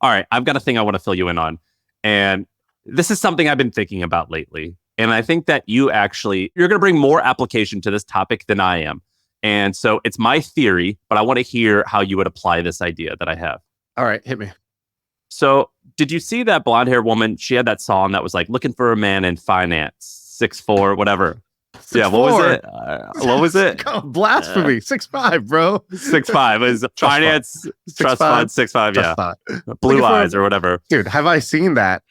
All right, I've got a thing I want to fill you in on. And this is something I've been thinking about lately. And I think that you're going to bring more application to this topic than I am. And so it's my theory, but I want to hear how you would apply this idea that I have. All right, hit me. So did you see that blonde haired woman? She had that song that was like, looking for a man in finance, 6'4", whatever. 6'4". Yeah, what was it? What was it? Blasphemy. 6'5", bro. 6'5". Is finance, trust fund, 6'5", yeah. Blue eyes or whatever. Dude, have I seen that?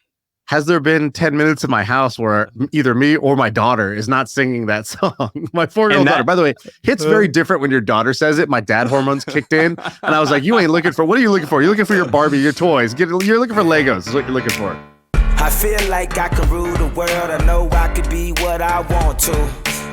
Has there been 10 minutes in my house where either me or my daughter is not singing that song? My 4-year-old daughter, by the way, it's very different when your daughter says it. My dad hormones kicked in, and I was like, you ain't looking for, what are you looking for? You're looking for your Barbie, your toys. You're looking for Legos is what you're looking for. I feel like I can rule the world. I know I could be what I want to.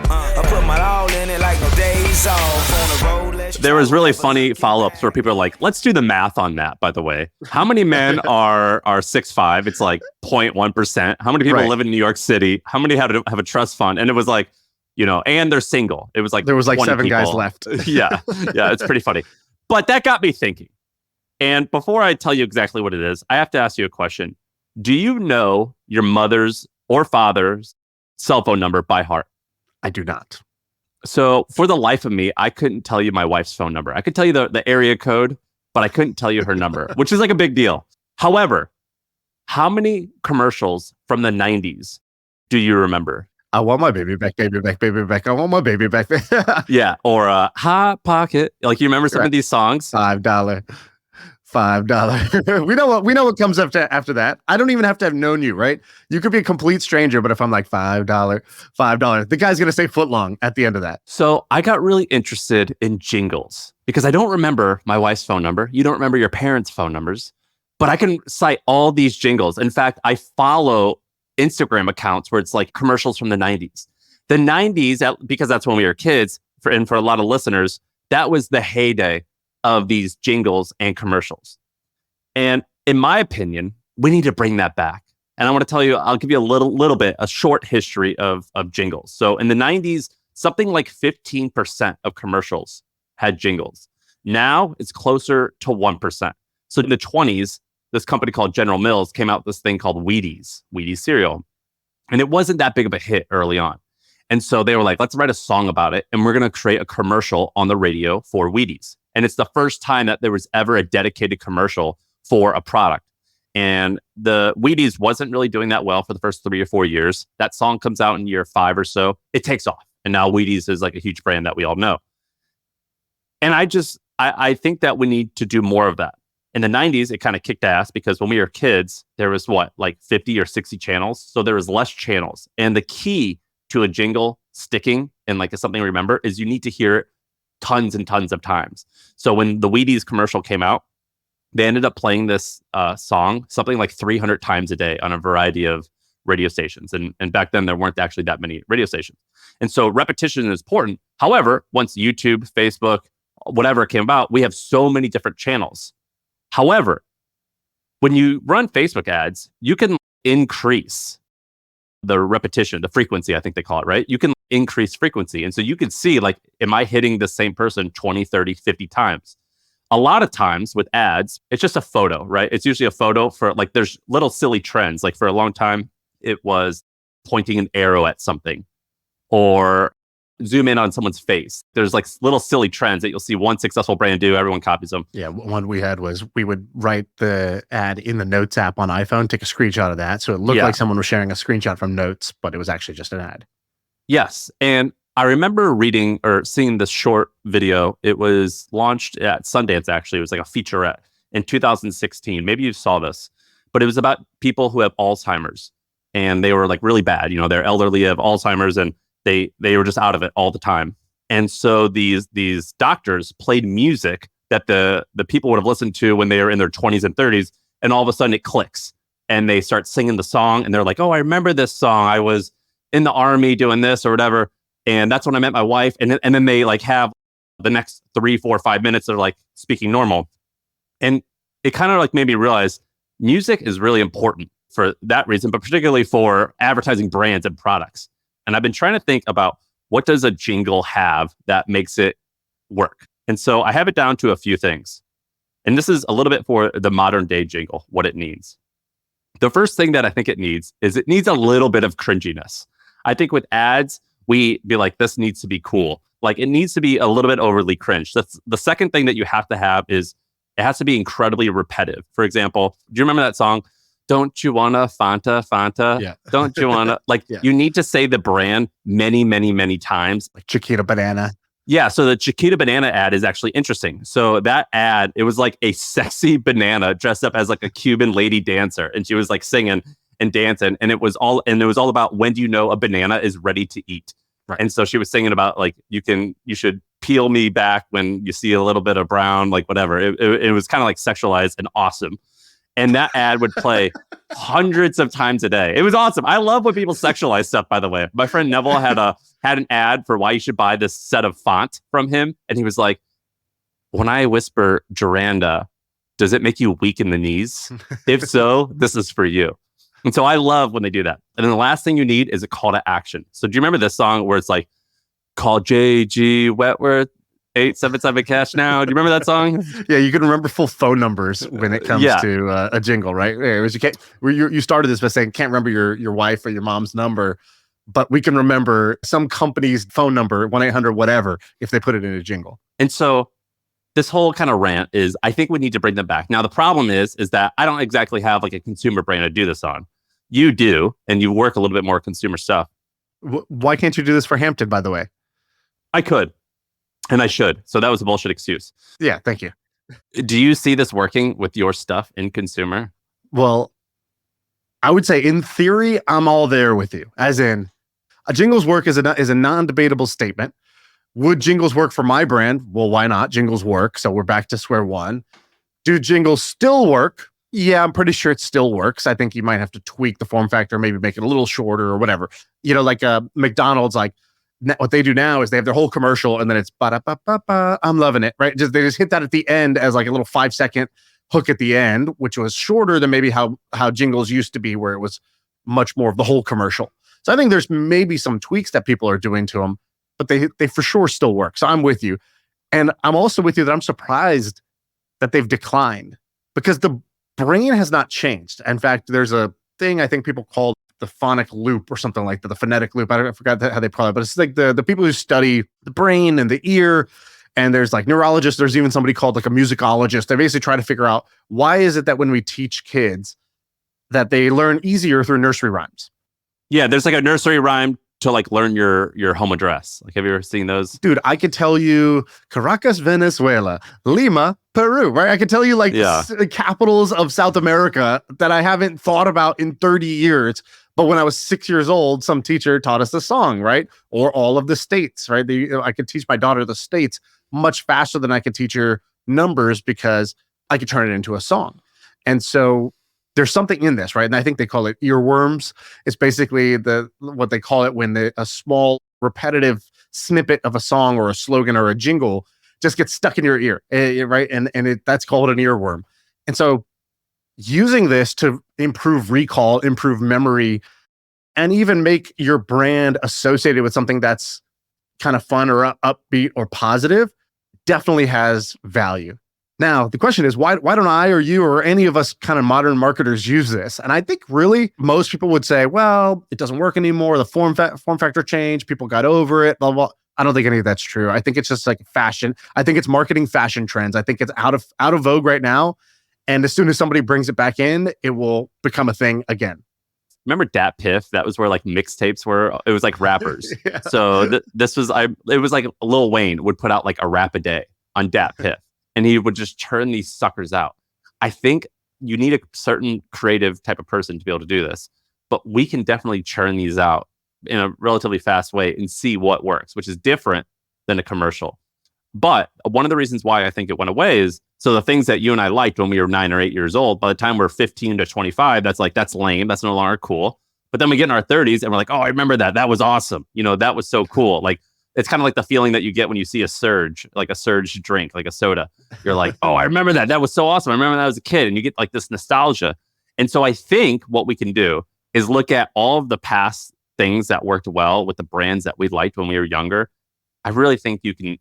I put my all in it like no days off on the road. There was really funny follow-ups where people are like, let's do the math on that, by the way. How many men are 6'5"? It's like 0.1%. How many people live in New York City? How many have a trust fund? And it was like, and they're single. It was like there was like 7 people. guys left. Yeah, it's pretty funny. But that got me thinking. And before I tell you exactly what it is, I have to ask you a question. Do you know your mother's or father's cell phone number by heart? I do not. So for the life of me, I couldn't tell you my wife's phone number. I could tell you the area code, but I couldn't tell you her number, which is like a big deal. However, how many commercials from the 90s do you remember? I want my baby back, baby back, baby back. I want my baby back. Yeah. Or Hot Pocket. Like, you remember some of these songs? $5. $5. we know what comes after that. I don't even have to have known you, right? You could be a complete stranger, but if I'm like $5, the guy's gonna say footlong at the end of that. So I got really interested in jingles because I don't remember my wife's phone number. You don't remember your parents' phone numbers, but I can cite all these jingles. In fact, I follow Instagram accounts where it's like commercials from the 90s. The 90s, because that's when we were kids, for a lot of listeners, that was the heyday of these jingles and commercials. And in my opinion, we need to bring that back. And I want to tell you, I'll give you a short history of jingles. So in the 90s, something like 15% of commercials had jingles. Now it's closer to 1%. So in the 20s, this company called General Mills came out with this thing called Wheaties cereal. And it wasn't that big of a hit early on. And so they were like, let's write a song about it. And we're going to create a commercial on the radio for Wheaties. And it's the first time that there was ever a dedicated commercial for a product. And the Wheaties wasn't really doing that well for the first 3 or 4 years. That song comes out in year 5 or so. It takes off. And now Wheaties is like a huge brand that we all know. And I think that we need to do more of that. In the 90s, it kind of kicked ass because when we were kids, there was like 50 or 60 channels. So there was less channels. And the key to a jingle sticking and like something to remember is you need to hear it tons and tons of times. So when the Wheaties commercial came out, they ended up playing this song something like 300 times a day on a variety of radio stations. And back then, there weren't actually that many radio stations. And so repetition is important. However, once YouTube, Facebook, whatever came about, we have so many different channels. However, when you run Facebook ads, you can increase the repetition, the frequency, I think they call it, right? You can increase frequency. And so you can see, like, am I hitting the same person 20, 30, 50 times? A lot of times with ads, it's just a photo, right? It's usually a photo for like, there's little silly trends. Like for a long time, it was pointing an arrow at something or zoom in on someone's face. There's like little silly trends that you'll see one successful brand do. Everyone copies them. Yeah. One we had was we would write the ad in the Notes app on iPhone, take a screenshot of that. So it looked like someone was sharing a screenshot from Notes, but it was actually just an ad. Yes. And I remember reading or seeing this short video. It was launched at Sundance, actually. It was like a featurette in 2016. Maybe you saw this, but it was about people who have Alzheimer's and they were like really bad. You know, they're elderly, have Alzheimer's, and they were just out of it all the time. And so these doctors played music that the people would have listened to when they were in their 20s and 30s. And all of a sudden it clicks and they start singing the song and they're like, oh, I remember this song. I was in the army doing this or whatever. And that's when I met my wife. And then they like have the next 3, 4, 5 minutes, they're like speaking normal. And it kind of like made me realize music is really important for that reason, but particularly for advertising brands and products. And I've been trying to think about what does a jingle have that makes it work? And so I have it down to a few things. And this is a little bit for the modern day jingle, what it needs. The first thing that I think it needs is it needs a little bit of cringiness. I think with ads, we be like, this needs to be cool. Like it needs to be a little bit overly cringe. That's the second thing that you have to have is it has to be incredibly repetitive. For example, do you remember that song? Don't you wanna Fanta? Yeah. Don't you wanna like Yeah. you need to say the brand many, many, many times. Like Chiquita Banana. Yeah, so the Chiquita Banana ad is actually interesting. So that ad, it was like a sexy banana dressed up as like a Cuban lady dancer, and she was like singing and dancing, and it was all about when do you know a banana is ready to eat. Right. And so she was singing about like you should peel me back when you see a little bit of brown, like whatever. It was kind of like sexualized and awesome. And that ad would play hundreds of times a day. It was awesome. I love when people sexualize stuff, by the way. My friend Neville had an ad for why you should buy this set of font from him. And he was like, when I whisper Duranda, does it make you weak in the knees? If so, this is for you. And so I love when they do that. And then the last thing you need is a call to action. So do you remember this song where it's like, call JG Wetworth 877 cash now? Do you remember that song? Yeah, you can remember full phone numbers when it comes to a jingle, right? It was you started this by saying can't remember your wife or your mom's number, but we can remember some company's phone number, 1-800 whatever, if they put it in a jingle. And so this whole kind of rant is, I think we need to bring them back. Now, the problem is that I don't exactly have like a consumer brand to do this on. You do, and you work a little bit more consumer stuff. Why can't you do this for Hampton, by the way? I could, and I should. So that was a bullshit excuse. Yeah, thank you. Do you see this working with your stuff in consumer? Well, I would say in theory, I'm all there with you. As in, a jingles work is a non-debatable statement. Would jingles work for my brand? Well, why not? Jingles work. So we're back to square one. Do jingles still work? Yeah, I'm pretty sure it still works. I think you might have to tweak the form factor, maybe make it a little shorter or whatever. You know, like McDonald's, like what they do now is they have their whole commercial and then it's ba-da-ba-ba-ba, I'm loving it, right? They just hit that at the end as like a little 5-second hook at the end, which was shorter than maybe how jingles used to be, where it was much more of the whole commercial. So I think there's maybe some tweaks that people are doing to them, but they for sure still work. So I'm with you. And I'm also with you that I'm surprised that they've declined because the brain has not changed. In fact, there's a thing I think people call the phonic loop or something like that, the phonetic loop. I forgot how they call it, but it's like the people who study the brain and the ear. And there's like neurologists. There's even somebody called like a musicologist. They basically try to figure out why is it that when we teach kids that they learn easier through nursery rhymes. Yeah, there's like a nursery rhyme to like learn your home address. Like, have you ever seen those? Dude, I could tell you Caracas, Venezuela, Lima, Peru, right? I could tell you like the capitals of South America that I haven't thought about in 30 years. But when I was 6 years old, some teacher taught us the song, right? Or all of the states, right? I could teach my daughter the states much faster than I could teach her numbers because I could turn it into a song. And so there's something in this, right? And I think they call it earworms. It's basically what they call it when a small repetitive snippet of a song or a slogan or a jingle just gets stuck in your ear, right? And that's called an earworm. And so using this to improve recall, improve memory, and even make your brand associated with something that's kind of fun or upbeat or positive definitely has value. Now, the question is, why don't I or you or any of us kind of modern marketers use this? And I think really most people would say, well, it doesn't work anymore. The form factor changed. People got over it. Blah, blah. I don't think any of that's true. I think it's just like fashion. I think it's marketing fashion trends. I think it's out of vogue right now. And as soon as somebody brings it back in, it will become a thing again. Remember Dat Piff? That was where like mixtapes were. It was like rappers. Yeah. So it was like Lil Wayne would put out like a rap a day on Dat Piff, and he would just churn these suckers out. I think you need a certain creative type of person to be able to do this, but we can definitely churn these out in a relatively fast way and see what works, which is different than a commercial. But one of the reasons why I think it went away is, so the things that you and I liked when we were 9 or 8 years old, by the time we're 15 to 25, that's lame. That's no longer cool. But then we get in our 30s and we're like, oh, I remember that. That was awesome. You know, that was so cool. Like, it's kind of like the feeling that you get when you see a Surge, like a Surge drink, like a soda. You're like, oh, I remember that. That was so awesome. I remember that as a kid. And you get like this nostalgia. And so I think what we can do is look at all of the past things that worked well with the brands that we liked when we were younger. I really think you can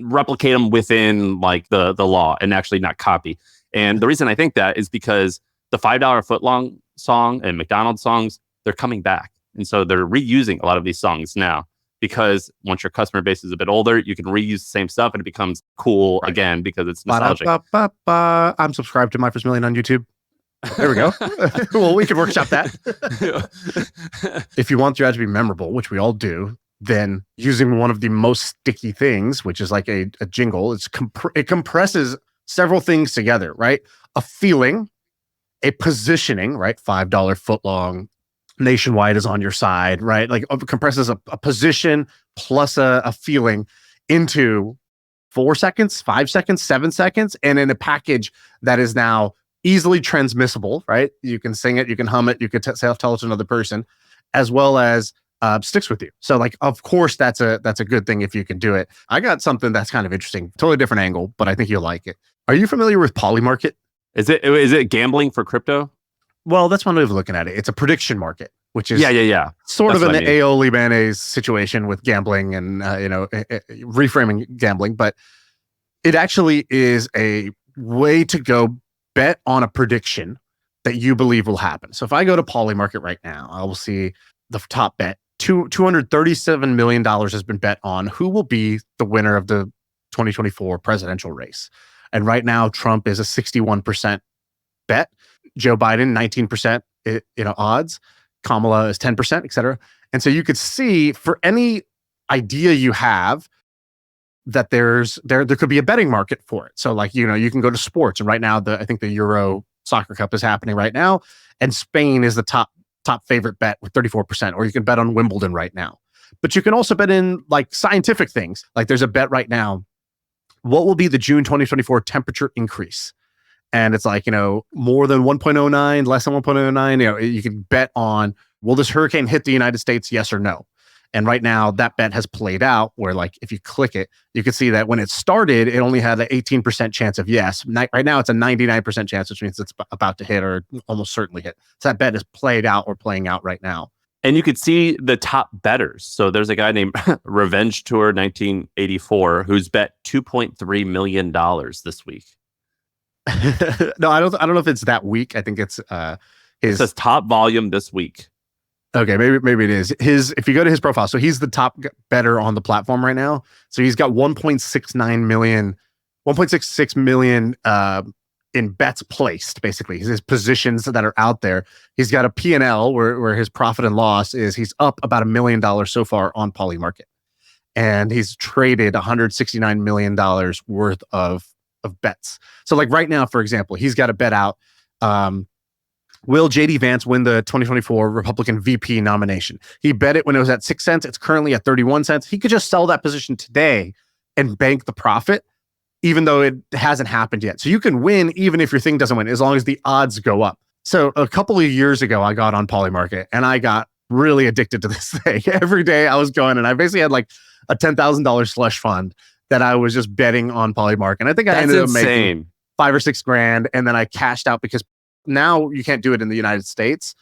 replicate them within like the law and actually not copy. And the reason I think that is because the $5 footlong song and McDonald's songs, they're coming back. And so they're reusing a lot of these songs now, because once your customer base is a bit older, you can reuse the same stuff and it becomes cool again because it's nostalgic. I'm subscribed to My First Million on YouTube. There we go. Well, we could workshop that. If you want your ad to be memorable, which we all do, then using one of the most sticky things, which is like a jingle, it compresses several things together, right? A feeling, a positioning, right? $5 footlong, nationwide is on your side, right? Like compresses a position plus a feeling into 4 seconds, 5 seconds, 7 seconds, and in a package that is now easily transmissible, right? You can sing it, you can hum it, you can tell it to another person, as well as sticks with you. So like, of course, that's a good thing if you can do it. I got something that's kind of interesting, totally different angle, but I think you'll like it. Are you familiar with Polymarket? Is it gambling for crypto? Well, that's one way of looking at it. It's a prediction market, which is sort that's of an aioli mayonnaise situation with gambling and reframing gambling, but it actually is a way to go bet on a prediction that you believe will happen. So if I go to Polymarket right now, I will see the top bet. $237 million has been bet on who will be the winner of the 2024 presidential race. And right now, Trump is a 61% bet. Joe Biden, 19% odds. Kamala is 10%, et cetera. And so you could see for any idea you have that there could be a betting market for it. So like, you can go to sports, and right now I think the Euro Soccer Cup is happening right now, and Spain is the top favorite bet with 34%, or you can bet on Wimbledon right now. But you can also bet in like scientific things. Like there's a bet right now, what will be the June 2024 temperature increase? And it's like, more than 1.09, less than 1.09, you can bet on, will this hurricane hit the United States, yes or no? And right now that bet has played out where like, if you click it, you can see that when it started, it only had an 18% chance of yes. Right now it's a 99% chance, which means it's about to hit or almost certainly hit. So that bet is played out or playing out right now. And you could see the top bettors. So there's a guy named Revenge Tour 1984 who's bet $2.3 million this week. No, I don't know if it's that week. I think it's it says top volume this week. Okay, maybe it is. If you go to his profile, so he's the top bettor on the platform right now. So he's got 1.66 million in bets placed, basically. His positions that are out there. He's got a P&L where his profit and loss is he's up about $1 million so far on Polymarket. And he's traded $169 million worth of bets. So like right now, for example, he's got a bet out. Will J.D. Vance win the 2024 Republican VP nomination? He bet it when it was at 6 cents. It's currently at 31 cents. He could just sell that position today and bank the profit, even though it hasn't happened yet. So you can win even if your thing doesn't win, as long as the odds go up. So a couple of years ago, I got on Polymarket and I got really addicted to this thing. Every day I was going, and I basically had like a $10,000 slush fund that I was just betting on Polymarket. And I think I ended up making $5 or $6 grand. And then I cashed out because now you can't do it in the United States.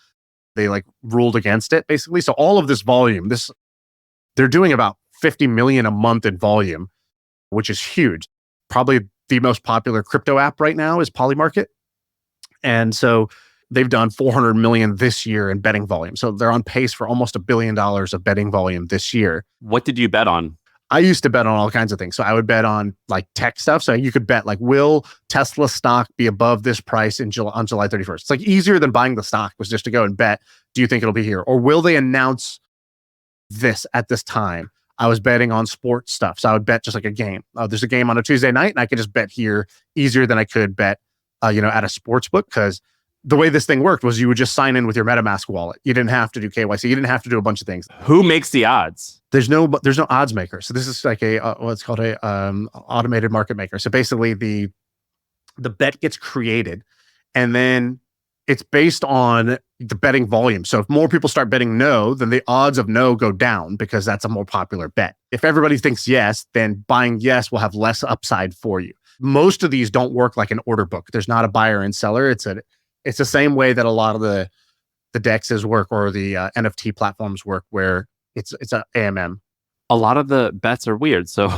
They like ruled against it basically. So all of this volume, they're doing about 50 million a month in volume, which is huge. Probably the most popular crypto app right now is Polymarket. And so they've done 400 million this year in betting volume. So they're on pace for almost $1 billion of betting volume this year. What did you bet on? I used to bet on all kinds of things. So I would bet on like tech stuff. So you could bet like, will Tesla stock be above this price on July 31st? It's like easier than buying the stock was just to go and bet, do you think it'll be here? Or will they announce this at this time? I was betting on sports stuff. So I would bet just like a game. There's a game on a Tuesday night and I could just bet here easier than I could bet, at a sports book, because the way this thing worked was you would just sign in with your MetaMask wallet. You didn't have to do KYC. You didn't have to do a bunch of things. Who makes the odds? There's no odds maker. So this is like what's called a automated market maker. So basically the bet gets created and then it's based on the betting volume. So if more people start betting no, then the odds of no go down because that's a more popular bet. If everybody thinks yes, then buying yes will have less upside for you. Most of these don't work like an order book. There's not a buyer and seller. It's the same way that a lot of the DEXs work or the NFT platforms work, where it's a AMM. A lot of the bets are weird. So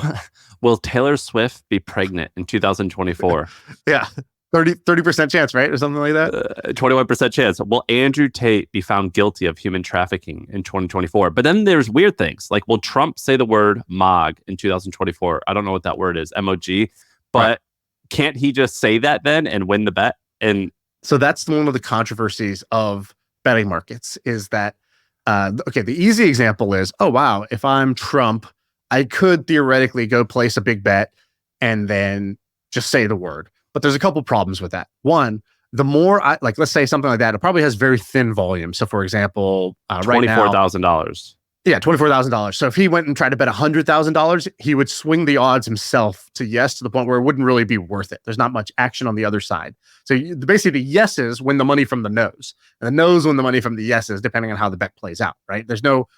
will Taylor Swift be pregnant in 2024? Yeah. 30% chance, right? Or something like that. 21% chance. Will Andrew Tate be found guilty of human trafficking in 2024? But then there's weird things. Like, will Trump say the word MOG in 2024? I don't know what that word is, MOG. But can't he just say that then and win the bet? And so that's one of the controversies of betting markets is that, the easy example is, oh, wow, if I'm Trump, I could theoretically go place a big bet and then just say the word. But there's a couple problems with that. One, the more let's say something like that, it probably has very thin volume. So for example, right now, $24,000. Yeah, $24,000. So if he went and tried to bet $100,000, he would swing the odds himself to yes to the point where it wouldn't really be worth it. There's not much action on the other side. So basically, the yeses win the money from the nos, and the nos win the money from the yeses, depending on how the bet plays out. Right? There's no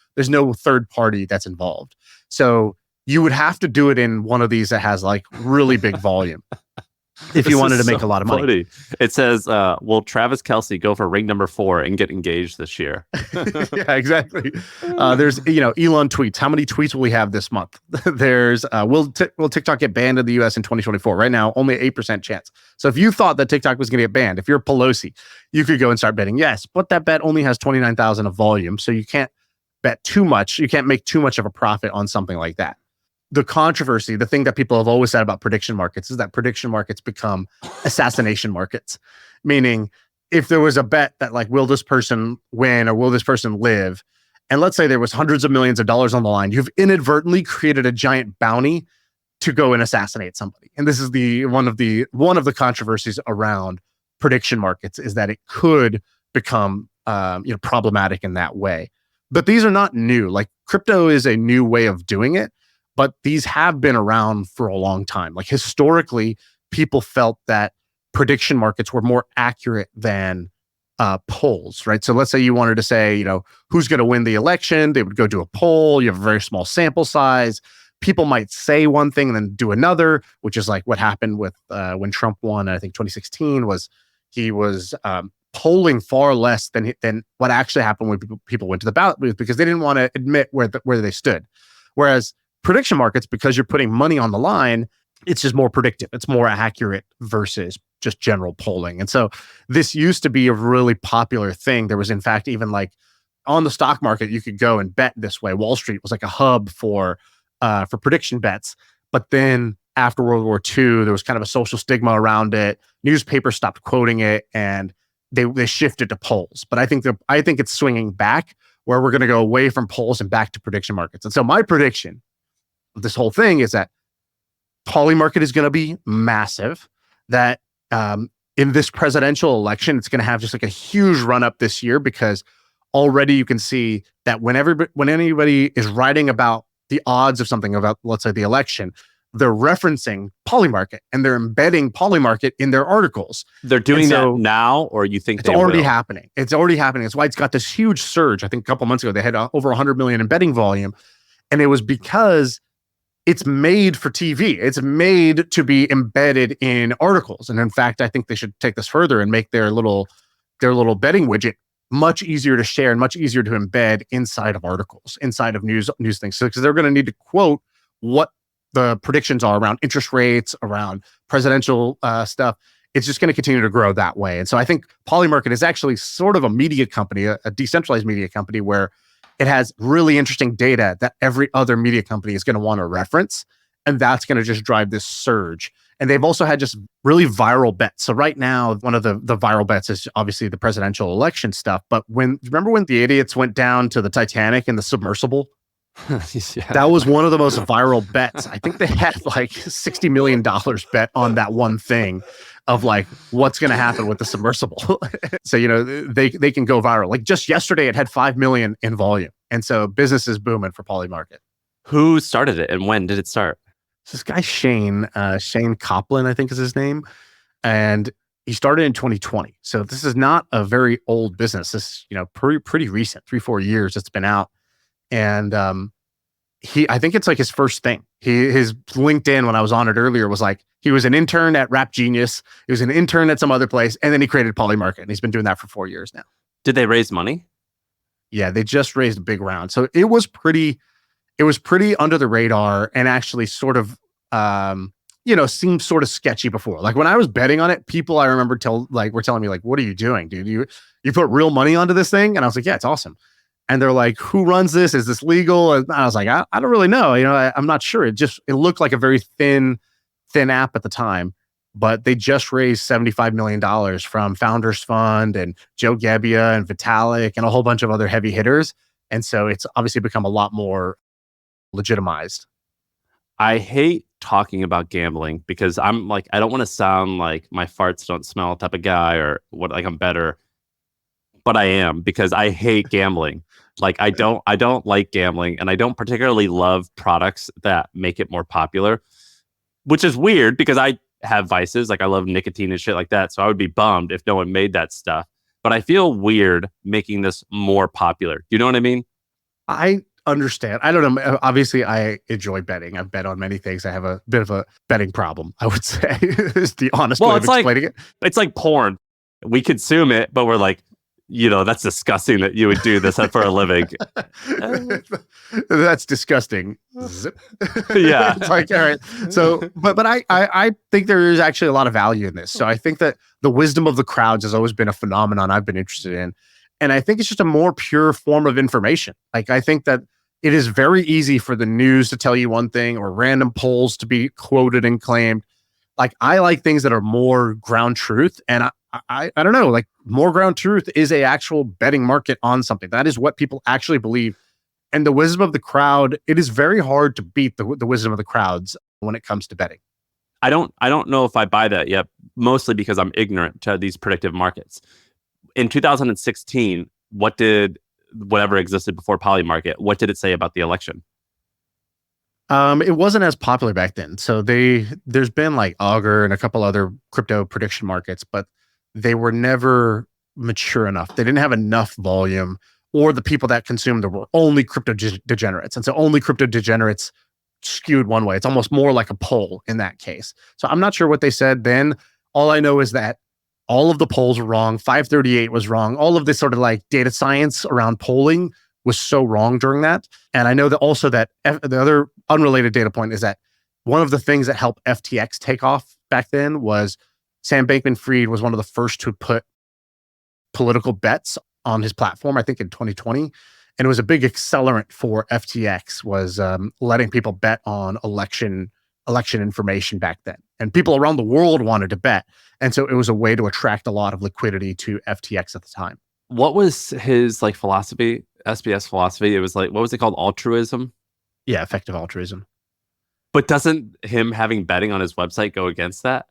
third party that's involved. So you would have to do it in one of these that has like really big volume. If you wanted to make a lot of money. It says, will Travis Kelce go for ring number 4 and get engaged this year? Yeah, exactly. There's, Elon tweets. How many tweets will we have this month? There's, will TikTok get banned in the US in 2024? Right now, only 8% chance. So if you thought that TikTok was going to get banned, if you're Pelosi, you could go and start betting yes, but that bet only has 29,000 of volume. So you can't bet too much. You can't make too much of a profit on something like that. The controversy, the thing that people have always said about prediction markets is that prediction markets become assassination markets. Meaning, if there was a bet that like, will this person win or will this person live? And let's say there was hundreds of millions of dollars on the line, you've inadvertently created a giant bounty to go and assassinate somebody. And this is one of the controversies around prediction markets is that it could become problematic in that way. But these are not new. Like crypto is a new way of doing it. But these have been around for a long time. Like historically, people felt that prediction markets were more accurate than polls, right? So let's say you wanted to say, who's going to win the election? They would go do a poll. You have a very small sample size. People might say one thing and then do another, which is like what happened with when Trump won, I think 2016, was he was polling far less than what actually happened when people went to the ballot booth because they didn't want to admit where they stood. Whereas prediction markets, because you're putting money on the line, it's just more predictive. It's more accurate versus just general polling. And so this used to be a really popular thing. There was, in fact, even like on the stock market, you could go and bet this way. Wall Street was like a hub for prediction bets. But then after World War II, there was kind of a social stigma around it. Newspapers stopped quoting it, and they shifted to polls. But I think it's swinging back, where we're going to go away from polls and back to prediction markets. And so my prediction this whole thing is that Polymarket is going to be massive, that in this presidential election, it's going to have just like a huge run up this year, because already you can see that when anybody is writing about the odds of something, about, let's say, the election, they're referencing Polymarket and they're embedding Polymarket in their articles. They're doing that now, or you think it's already happening? It's already happening. That's why it's got this huge surge. I think a couple months ago, they had over 100 million in betting volume. And it was because it's made for TV. It's made to be embedded in articles. And in fact, I think they should take this further and make their little betting widget much easier to share and much easier to embed inside of articles, inside of news things. So because they're going to need to quote what the predictions are around interest rates, around presidential stuff. It's just going to continue to grow that way. And so I think Polymarket is actually sort of a media company, a decentralized media company, where it has really interesting data that every other media company is going to want to reference. And that's going to just drive this surge. And they've also had just really viral bets. So right now, one of the viral bets is obviously the presidential election stuff. But remember when the idiots went down to the Titanic in the submersible? Yeah. That was one of the most viral bets. I think they had like $60 million bet on that one thing of like what's going to happen with the submersible. So, they can go viral. Like just yesterday, it had 5 million in volume. And so business is booming for Polymarket. Who started it and when did it start? This guy, Shane Copland, I think is his name. And he started in 2020. So this is not a very old business. This is, pretty recent, 3-4 years it's been out. And I think it's like his first thing. His LinkedIn, when I was on it earlier, was like, he was an intern at Rap Genius. He was an intern at some other place. And then he created Polymarket. And he's been doing that for 4 years now. Did they raise money? Yeah, they just raised a big round. So it was pretty under the radar, and actually sort of seemed sort of sketchy before. Like when I was betting on it, people I remember were telling me like, what are you doing, dude? You put real money onto this thing? And I was like, yeah, it's awesome. And they're like, who runs this? Is this legal? And I was like, I don't really know. I'm not sure. It looked like a very thin app at the time, but they just raised $75 million from Founders Fund and Joe Gebbia and Vitalik and a whole bunch of other heavy hitters. And so it's obviously become a lot more legitimized. I hate talking about gambling because I'm like, I don't want to sound like my farts don't smell type of guy or what, like I'm better, but I am, because I hate gambling. Like I don't like gambling, and I don't particularly love products that make it more popular, which is weird because I have vices. Like I love nicotine and shit like that. So I would be bummed if no one made that stuff, but I feel weird making this more popular. You know what I mean? I understand. I don't know. Obviously, I enjoy betting. I've bet on many things. I have a bit of a betting problem, I would say, is the honest way of explaining it. It's like porn. We consume it, but we're like, that's disgusting that you would do this for a living. That's disgusting. Zip. Yeah. It's like, all right. So, but I think there is actually a lot of value in this. So I think that the wisdom of the crowds has always been a phenomenon I've been interested in. And I think it's just a more pure form of information. Like, I think that it is very easy for the news to tell you one thing or random polls to be quoted and claimed. Like, I like things that are more ground truth. And I don't know, like more ground truth is a actual betting market on something. That is what people actually believe. And the wisdom of the crowd, it is very hard to beat the wisdom of the crowds when it comes to betting. I don't know if I buy that yet, mostly because I'm ignorant to these predictive markets. In 2016, whatever existed before Polymarket, what did it say about the election? It wasn't as popular back then. So there's been like Augur and a couple other crypto prediction markets, but they were never mature enough. They didn't have enough volume, or the people that consumed them were only crypto degenerates. And so only crypto degenerates skewed one way. It's almost more like a poll in that case. So I'm not sure what they said then. All I know is that all of the polls were wrong. 538 was wrong. All of this sort of like data science around polling was so wrong during that. And I know that also that the other unrelated data point is that one of the things that helped FTX take off back then was Sam Bankman-Fried was one of the first to put political bets on his platform, I think in 2020. And it was a big accelerant for FTX was letting people bet on election information back then. And people around the world wanted to bet. And so it was a way to attract a lot of liquidity to FTX at the time. What was his like philosophy, SBS philosophy? It was like, what was it called? Altruism? Yeah, effective altruism. But doesn't him having betting on his website go against that?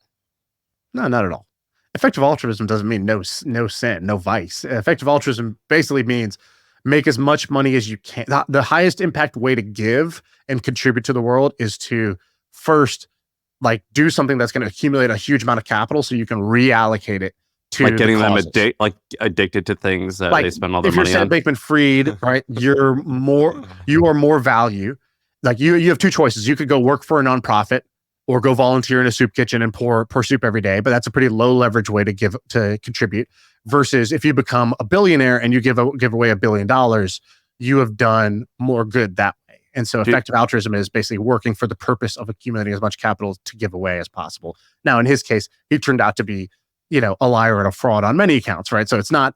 No, not at all. Effective altruism doesn't mean no sin, no vice. Effective altruism basically means make as much money as you can. The highest impact way to give and contribute to the world is to first like do something that's going to accumulate a huge amount of capital so you can reallocate it to like getting them addicted to things that they spend all their money on. If you're Sam Bankman-Fried, right, you are more value. Like you have two choices. You could go work for a nonprofit or go volunteer in a soup kitchen and pour soup every day. But that's a pretty low leverage way to contribute. Versus if you become a billionaire and you give away $1 billion, you have done more good that way. And so effective altruism is basically working for the purpose of accumulating as much capital to give away as possible. Now, in his case, he turned out to be, a liar and a fraud on many accounts, right? So it's not,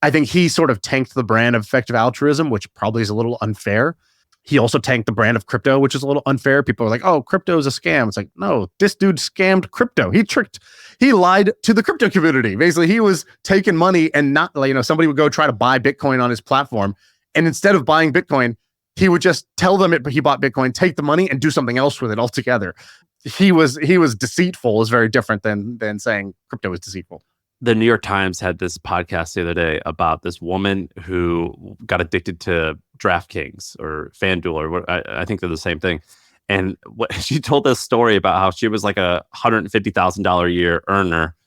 I think he sort of tanked the brand of effective altruism, which probably is a little unfair. He also tanked the brand of crypto, which is a little unfair. People are like, oh, crypto is a scam. It's like, no, this dude scammed crypto. He lied to the crypto community. Basically, he was taking money and not, somebody would go try to buy Bitcoin on his platform. And instead of buying Bitcoin, he would just tell them he bought Bitcoin, take the money and do something else with it altogether. He was deceitful is very different than saying crypto is deceitful. The New York Times had this podcast the other day about this woman who got addicted to DraftKings or FanDuel or what, I think they're the same thing. And she told this story about how she was like a $150,000 a year earner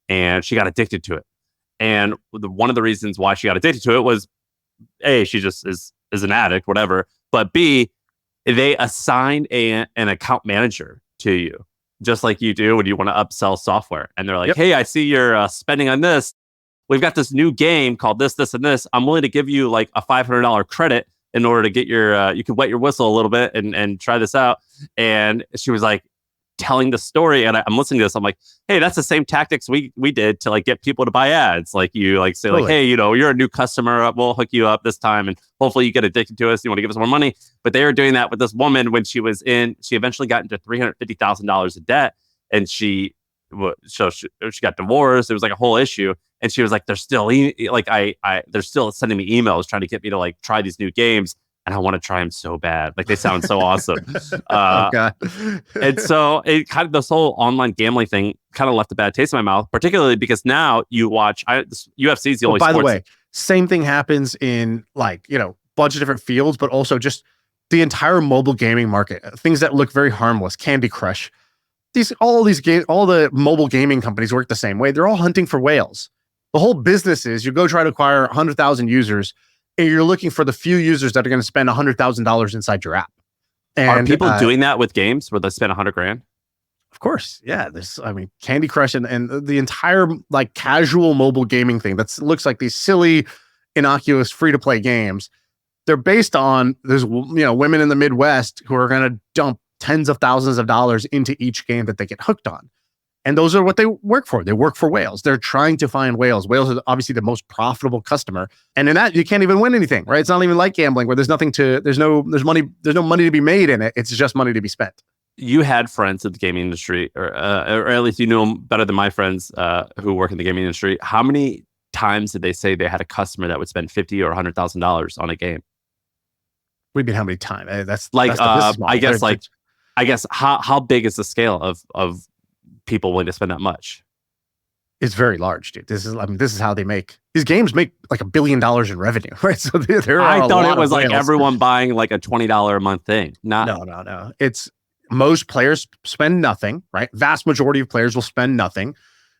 and she got addicted to it. And one of the reasons why she got addicted to it was A, she just is an addict, whatever. But B, they assigned an account manager to you, just like you do when you want to upsell software. And they're like, yep. Hey, I see you're spending on this. We've got this new game called this, and this. I'm willing to give you like a $500 credit in order to get you can wet your whistle a little bit and try this out. And she was like, telling the story, and I'm listening to this. I'm like, hey, that's the same tactics we did to like get people to buy ads. Like you like say like, hey, you're a new customer, we'll hook you up this time, and hopefully you get addicted to us. You want to give us more money. But they were doing that with this woman when she eventually got into $350,000 of debt, and she got divorced. It was like a whole issue, and she was like, they're still they're still sending me emails trying to get me to like try these new games. And I want to try them so bad. Like they sound so awesome. Oh, God. And so it kind of, this whole online gambling thing kind of left a bad taste in my mouth, particularly because now you watch UFC is the only by sports. The way, same thing happens in like, bunch of different fields, but also just the entire mobile gaming market. Things that look very harmless, Candy Crush. All the mobile gaming companies work the same way. They're all hunting for whales. The whole business is you go try to acquire 100,000 users, and you're looking for the few users that are going to spend $100,000 inside your app. And are people doing that with games where they spend $100,000? Of course. Yeah. Candy Crush and the entire like casual mobile gaming thing that looks like these silly, innocuous, free-to-play games. They're based on there's women in the Midwest who are going to dump tens of thousands of dollars into each game that they get hooked on. And those are what they work for. They work for whales. They're trying to find whales. Whales are obviously the most profitable customer. And in that, you can't even win anything, right? It's not even like gambling where there's no money to be made in it. It's just money to be spent. You had friends in the gaming industry, or at least you knew them better than my friends who work in the gaming industry. How many times did they say they had a customer that would spend $50,000 or $100,000 on a game? What do you mean how many times? That's I guess how big is the scale of people willing to spend that much? It's very large, dude. This is how they make these games. Make like $1 billion in revenue, right? So I thought it was like everyone buying like a $20 a month thing. No. It's most players spend nothing, right? Vast majority of players will spend nothing.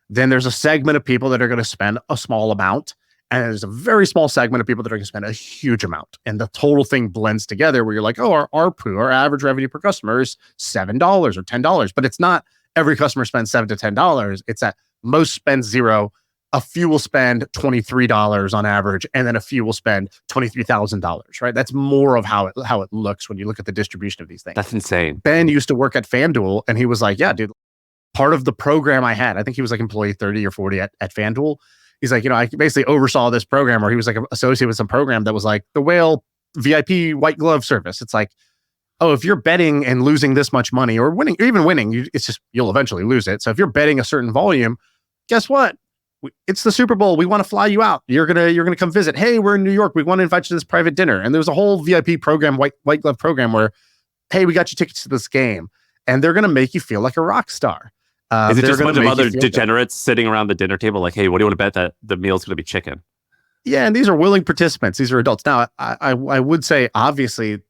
Then there's a segment of people that are going to spend a small amount, and there's a very small segment of people that are going to spend a huge amount. And the total thing blends together where you're like, oh, our ARPU, our average revenue per customer is $7 or $10, but it's not. Every customer spends $7 to $10. It's that most spend $0. A few will spend $23 on average, and then a few will spend $23,000. Right? That's more of how it looks when you look at the distribution of these things. That's insane. Ben used to work at FanDuel, and he was like, "Yeah, dude, part of the program I had, I think he was like employee 30 or 40 at FanDuel. He's like, I basically oversaw this program, or he was like associated with some program that was like the whale VIP white glove service. It's like, oh, if you're betting and losing this much money or winning, or even winning, you'll eventually lose it. So if you're betting a certain volume, guess what? It's the Super Bowl. We want to fly you out. You're gonna come visit. Hey, we're in New York. We want to invite you to this private dinner. And there's a whole VIP program, white glove program, where, hey, we got you tickets to this game, and they're gonna make you feel like a rock star. Is it just a bunch of other degenerates sitting around the dinner table, like, hey, what do you want to bet that the meal's gonna be chicken? Yeah, and these are willing participants. These are adults. Now, I would say, obviously,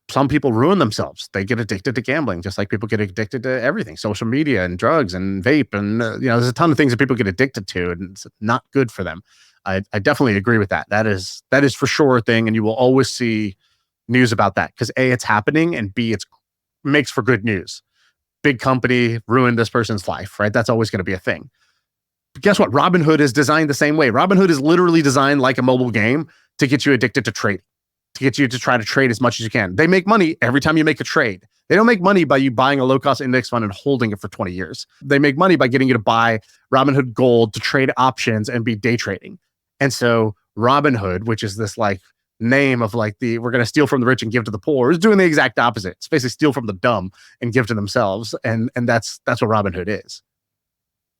some people ruin themselves. They get addicted to gambling, just like people get addicted to everything, social media and drugs and vape. And, there's a ton of things that people get addicted to, and it's not good for them. I definitely agree with that. That is for sure a thing. And you will always see news about that because A, it's happening, and B, it makes for good news. Big company ruined this person's life, right? That's always going to be a thing. But guess what? Robinhood is designed the same way. Robinhood is literally designed like a mobile game to get you addicted to trading, to get you to try to trade as much as you can. They make money every time you make a trade. They don't make money by you buying a low-cost index fund and holding it for 20 years. They make money by getting you to buy Robinhood Gold to trade options and be day trading. And so Robinhood, which is this like name of like we're going to steal from the rich and give to the poor, is doing the exact opposite. It's basically steal from the dumb and give to themselves. And that's what Robinhood is.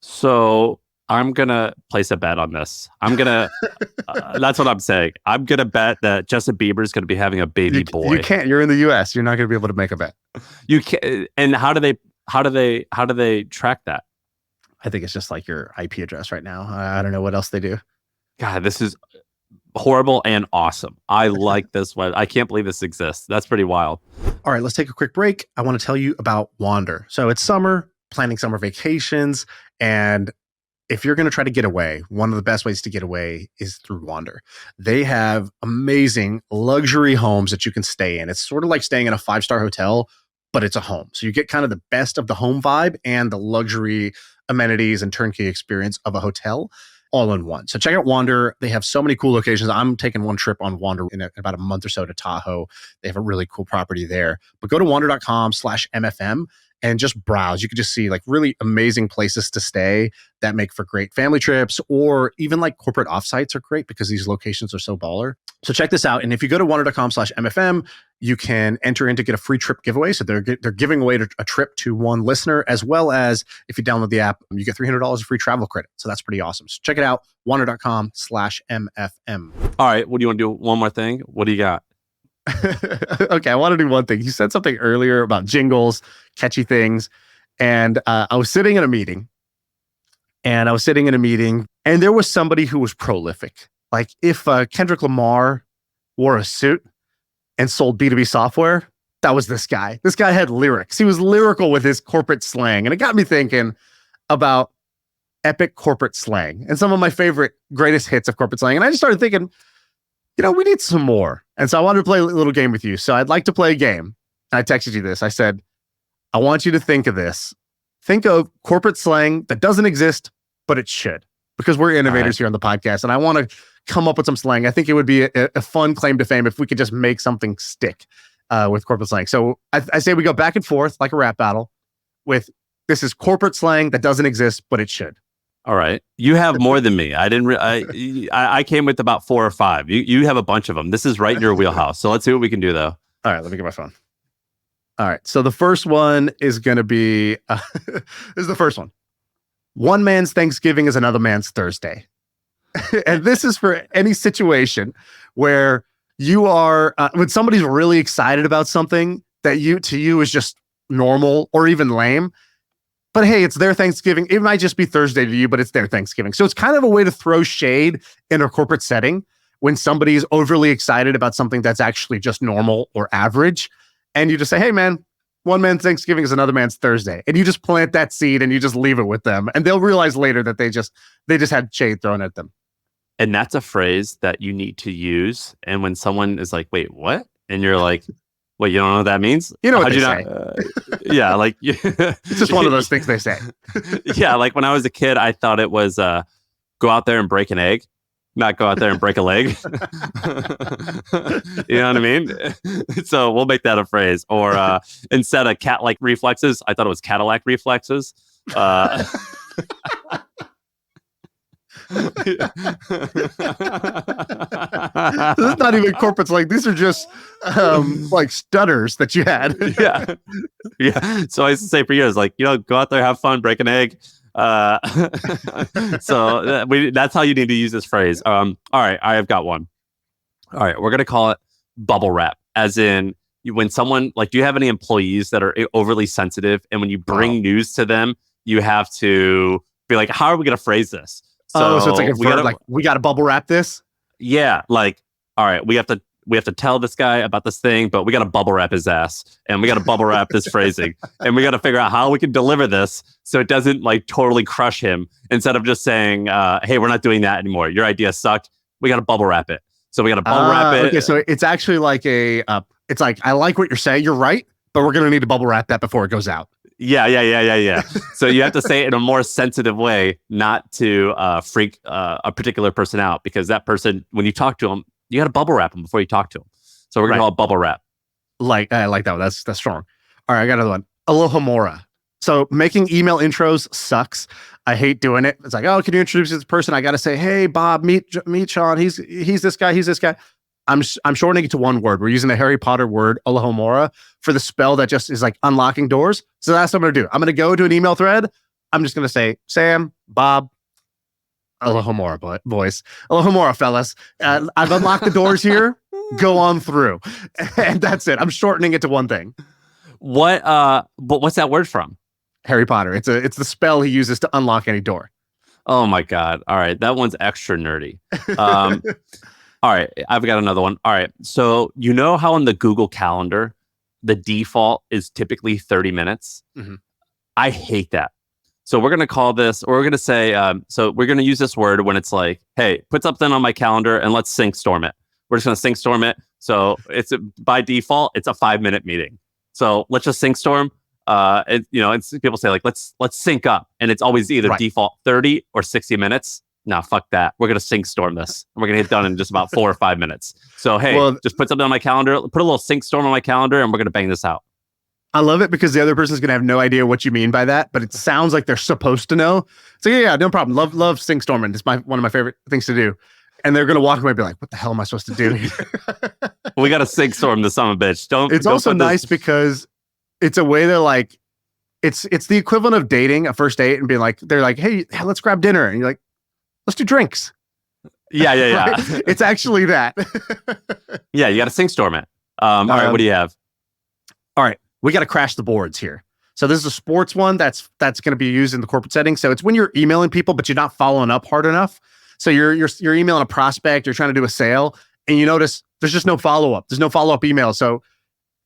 So I'm going to place a bet on this. I'm going to, that's what I'm saying. I'm going to bet that Justin Bieber is going to be having a baby boy. You can't, you're in the US. You're not going to be able to make a bet. You can't. And how do they track that? I think it's just like your IP address right now. I don't know what else they do. God, this is horrible and awesome. I like this one. I can't believe this exists. That's pretty wild. All right, let's take a quick break. I want to tell you about Wander. So it's summer, planning summer vacations, and if you're going to try to get away, one of the best ways to get away is through Wander. They have amazing luxury homes that you can stay in. It's sort of like staying in a 5-star hotel, but it's a home. So you get kind of the best of the home vibe and the luxury amenities and turnkey experience of a hotel all in one. So check out Wander. They have so many cool locations. I'm taking one trip on Wander in about a month or so to Tahoe. They have a really cool property there. But go to wander.com/MFM and just browse. You can just see like really amazing places to stay that make for great family trips, or even like corporate offsites are great because these locations are so baller. So check this out. And if you go to wander.com/MFM, you can enter in to get a free trip giveaway. So they're giving away a trip to one listener, as well as if you download the app, you get $300 of free travel credit. So that's pretty awesome. So check it out, wander.com/MFM. All right. What do you want to do? One more thing? What do you got? Okay, I want to do one thing. You said something earlier about jingles, catchy things. And I was sitting in a meeting, and there was somebody who was prolific. Like if Kendrick Lamar wore a suit and sold B2B software, that was this guy. This guy had lyrics. He was lyrical with his corporate slang. And it got me thinking about epic corporate slang and some of my favorite greatest hits of corporate slang. And I just started thinking, we need some more. And so I wanted to play a little game with you. So I'd like to play a game. And I texted you this. I said, I want you to think of this. Think of corporate slang that doesn't exist, but it should. Because we're innovators here on the podcast. And I want to come up with some slang. I think it would be a fun claim to fame if we could just make something stick with corporate slang. So I say we go back and forth like a rap battle with, this is corporate slang that doesn't exist, but it should. All right. You have more than me. I came with about 4 or 5. You have a bunch of them. This is right in your wheelhouse. So let's see what we can do, though. All right. Let me get my phone. All right. So the first one is going to be, this is the first one. One man's Thanksgiving is another man's Thursday. And this is for any situation where you are, when somebody's really excited about something that to you is just normal or even lame. But hey, it's their Thanksgiving. It might just be Thursday to you, but it's their Thanksgiving. So it's kind of a way to throw shade in a corporate setting when somebody is overly excited about something that's actually just normal or average. And you just say, hey, man, one man's Thanksgiving is another man's Thursday. And you just plant that seed and you just leave it with them. And they'll realize later that they just had shade thrown at them. And that's a phrase that you need to use. And when someone is like, wait, what? And you're like, wait, you don't know what that means? You know what they say. Yeah, like it's just one of those things they say. Yeah, like when I was a kid, I thought it was go out there and break an egg, not go out there and break a leg. You know what I mean? So we'll make that a phrase. Or instead of cat-like reflexes, I thought it was Cadillac reflexes. This is not even corporate slang. These are just like stutters that you had. Yeah. So I used to say for years, like, go out there, have fun, break an egg. So that's how you need to use this phrase. All right, I've got one. All right, we're gonna call it bubble wrap, as in when someone, like, do you have any employees that are overly sensitive, and when you bring news to them, you have to be like, how are we gonna phrase this? So it's like we got to bubble wrap this. Yeah, like, all right, we have to tell this guy about this thing, but we got to bubble wrap his ass, and we got to bubble wrap this phrasing, and we got to figure out how we can deliver this so it doesn't like totally crush him. Instead of just saying, "Hey, we're not doing that anymore. Your idea sucked." We got to bubble wrap it. So we got to bubble wrap it. Okay, so it's actually like it's like, I like what you're saying. You're right, but we're gonna need to bubble wrap that before it goes out. Yeah. So you have to say it in a more sensitive way, not to freak a particular person out, because that person, when you talk to them, you got to bubble wrap them before you talk to them. So we're going to call it bubble wrap. I like that one. That's strong. All right, I got another one. Aloha mora. So making email intros sucks. I hate doing it. It's like, oh, can you introduce this person? I got to say, hey, Bob, meet Shaan. He's this guy. He's this guy. I'm shortening it to one word. We're using the Harry Potter word Aloha mora for the spell that just is like unlocking doors. So that's what I'm going to do. I'm going to go to an email thread. I'm just going to say, Sam, Bob, Aloha mora, boys. Aloha mora, fellas. I've unlocked the doors here. Go on through. And that's it. I'm shortening it to one thing. But what's that word from? Harry Potter. It's the spell he uses to unlock any door. Oh my God. All right. That one's extra nerdy. All right, I've got another one. All right, so you know how on the Google Calendar, the default is typically 30 minutes? Mm-hmm. I hate that. So we're going to call this, or we're going to say, so we're going to use this word when it's like, hey, put something on my calendar and let's sync storm it. We're just going to sync storm it. So it's by default, it's a 5-minute meeting. So let's just sync storm. It's people say like, let's sync up. And it's always either default 30 or 60 minutes. No, fuck that. We're going to sync storm this. And we're going to get done in just about 4 or 5 minutes. So, hey, just put something on my calendar, put a little sync storm on my calendar, and we're going to bang this out. I love it because the other person's gonna have no idea what you mean by that, but it sounds like they're supposed to know. So yeah, no problem. Love SingStorming. It's one of my favorite things to do. And they're gonna walk away and be like, "What the hell am I supposed to do here?" We got to SingStorm the son of a bitch. It's also nice because it's a way to like, it's the equivalent of dating a first date and being like, they're like, "Hey, let's grab dinner," and you're like, "Let's do drinks." Yeah. Right? It's actually that. Yeah, you got to SingStorm it. All right, what do you have? All right, we got to crash the boards here. So this is a sports one that's going to be used in the corporate setting. So it's when you're emailing people, but you're not following up hard enough. So you're emailing a prospect, you're trying to do a sale, and you notice there's just no follow-up. There's no follow-up email. So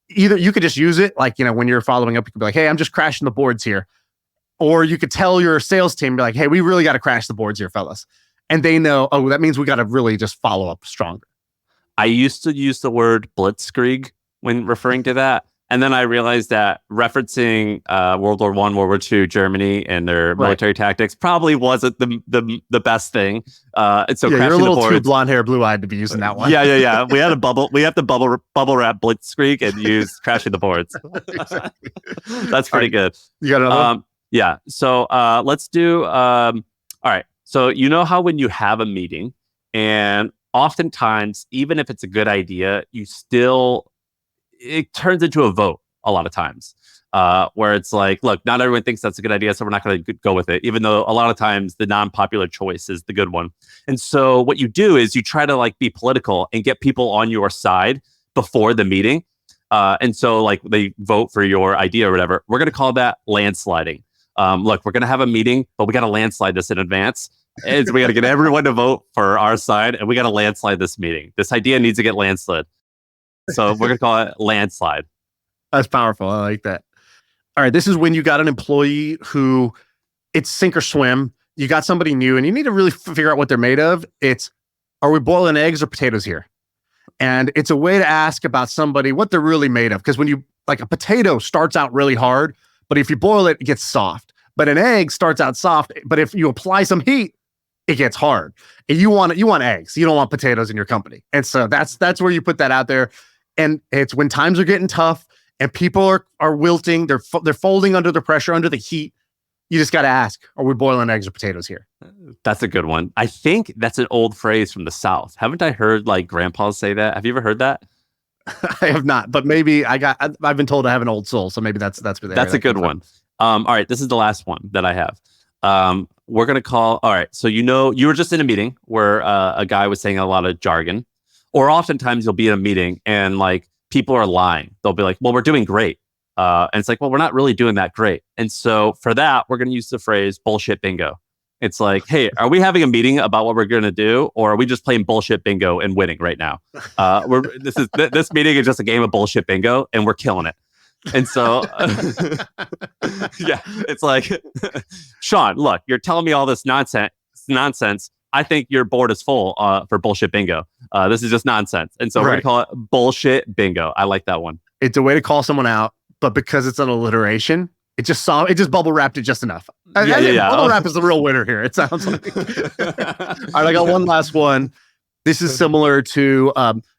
either you could just use it, like, when you're following up, you could be like, "Hey, I'm just crashing the boards here." Or you could tell your sales team, be like, "Hey, we really got to crash the boards here, fellas." And they know, oh, that means we got to really just follow up stronger. I used to use the word blitzkrieg when referring to that. And then I realized that referencing World War I, World War II, Germany, and their military tactics probably wasn't the best thing. And so you're a little too blonde hair, blue eyed to be using that one. Yeah. We have to bubble wrap blitzkrieg and use crashing the boards. Exactly. That's pretty good. You got another one? Yeah. So let's do. All right. So how when you have a meeting, and oftentimes, even if it's a good idea, it turns into a vote a lot of times, where it's like, look, not everyone thinks that's a good idea, so we're not going to go with it, even though a lot of times the non-popular choice is the good one. And so what you do is you try to like be political and get people on your side before the meeting. And so like they vote for your idea or whatever. We're going to call that landsliding. Look, we're going to have a meeting, but we got to landslide this in advance. And we got to get everyone to vote for our side, and we got to landslide this meeting. This idea needs to get landslid. So we're going to call it landslide. That's powerful. I like that. All right. This is when you got an employee who it's sink or swim. You got somebody new and you need to really figure out what they're made of. Are we boiling eggs or potatoes here? And it's a way to ask about somebody what they're really made of. Because when a potato starts out really hard, but if you boil it, it gets soft. But an egg starts out soft, but if you apply some heat, it gets hard. And you want eggs. You don't want potatoes in your company. And so that's where you put that out there. And it's when times are getting tough and people are wilting, they're folding under the pressure, under the heat. You just got to ask, are we boiling eggs or potatoes here? That's a good one. I think that's an old phrase from the South. Haven't I heard like grandpas say that? Have you ever heard that? I have not, but maybe I've been told I have an old soul. So maybe that's where that's a good one. All right. This is the last one that I have. We're going to call. All right. So, you were just in a meeting where a guy was saying a lot of jargon, or oftentimes you'll be in a meeting and like people are lying. They'll be like, well, we're doing great. And it's like, well, we're not really doing that great. And so for that, we're going to use the phrase bullshit bingo. It's like, hey, are we having a meeting about what we're going to do? Or are we just playing bullshit bingo and winning right now? This meeting is just a game of bullshit bingo and we're killing it. And so, yeah, it's like, Shaan, look, you're telling me all this nonsense. I think your board is full for bullshit bingo. This is just nonsense. And so we're going to call it bullshit bingo. I like that one. It's a way to call someone out, but because it's an alliteration, it just bubble wrapped it just enough. Yeah. Bubble wrap is the real winner here. It sounds like. All right, I got one last one. This is similar to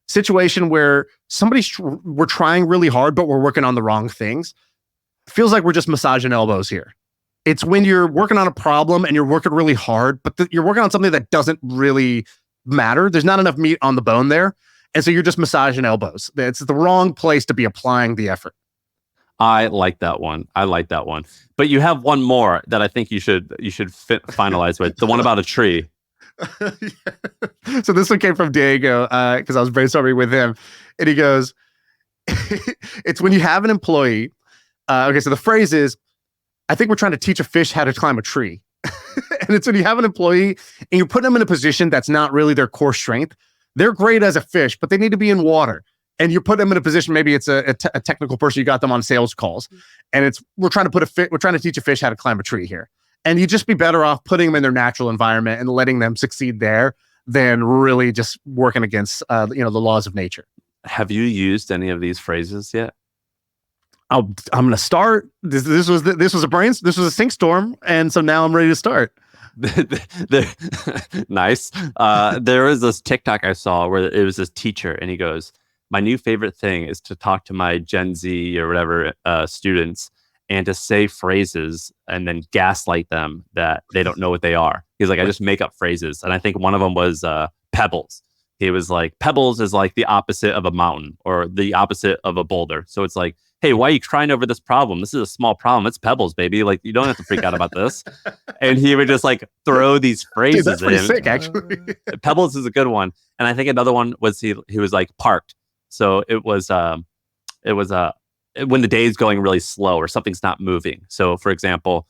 situation where we're trying really hard, but we're working on the wrong things. Feels like we're just massaging elbows here. It's when you're working on a problem and you're working really hard, but you're working on something that doesn't really matter. There's not enough meat on the bone there. And so you're just massaging elbows. It's the wrong place to be applying the effort. I like that one. But you have one more that I think you should finalize with. The one about a tree. Yeah. So this one came from Diego because I was brainstorming with him. And he goes, it's when you have an employee. Okay, so the phrase is, I think we're trying to teach a fish how to climb a tree. And it's when you have an employee and you put them in a position that's not really their core strength. They're great as a fish, but they need to be in water. And you put them in a position, maybe it's a technical person, you got them on sales calls. And we're trying to teach a fish how to climb a tree here. And you'd just be better off putting them in their natural environment and letting them succeed there than really just working against the laws of nature. Have you used any of these phrases yet? I'm going to start. This was a SingStorm, and so now I'm ready to start. Nice. There was this TikTok I saw where it was this teacher, and he goes, my new favorite thing is to talk to my Gen Z or whatever students and to say phrases and then gaslight them that they don't know what they are. He's like, I just make up phrases. And I think one of them was pebbles. He was like, pebbles is like the opposite of a mountain or the opposite of a boulder. So it's like, hey, why are you crying over this problem? This is a small problem. It's pebbles, baby. Like, you don't have to freak out about this. And he would just like throw these phrases. Dude, that's pretty in. sick, actually. Pebbles is a good one. And I think another one was he was like parked. So it was when the day is going really slow or something's not moving. So for example,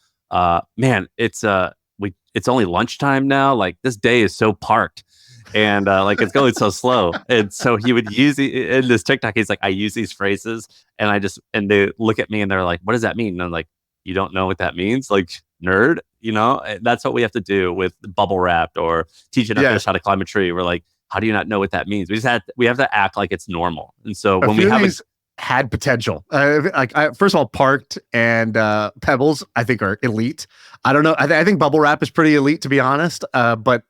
man, it's only lunchtime now. Like this day is so parked. And like it's going so slow. And so he would use in this TikTok, he's like, I use these phrases and they look at me and they're like, what does that mean? And I'm like, you don't know what that means? Like nerd, you know? And that's what we have to do with bubble wrapped or teaching a fish how to climb a tree. We're like, how do you not know what that means? We have to act like it's normal. And so when we have had potential. First of all, parked and pebbles, I think are elite. I don't know. I think bubble wrap is pretty elite, to be honest. But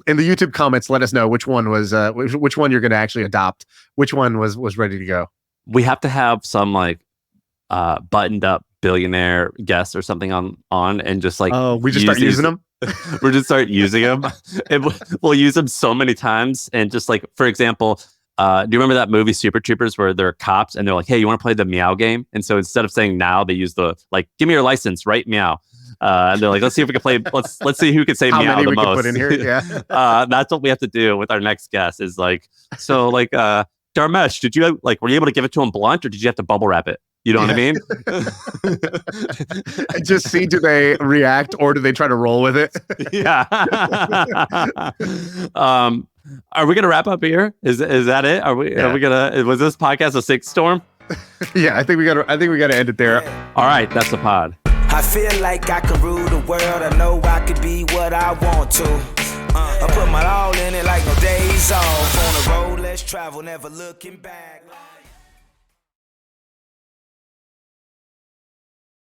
in the YouTube comments, let us know which one was which one you're going to actually adopt. Which one was ready to go. We have to have some like buttoned up billionaire guest or something on and just like we just start using them. We're just start using them. And we'll use them so many times. And just like, for example, do you remember that movie Super Troopers where they're cops and they're like, hey, you want to play the meow game? And so instead of saying now, they use the like, give me your license, right? Meow. And they're like, let's see if we can play. Let's see who can say meow the most. Put in here? Yeah. That's what we have to do with our next guest. Is like, so like, Dharmesh, did you were you able to give it to him blunt or did you have to bubble wrap it? You know what I mean? Just see, do they react or do they try to roll with it? Yeah. Are we gonna wrap up here? Is that it? Are we gonna? Was this podcast a sixth storm? Yeah, I think we gotta end it there. All right, that's the pod. I feel like I can rule the world. I know I could be what I want to. I put my all in it like no days off. On the road, let's travel, never looking back.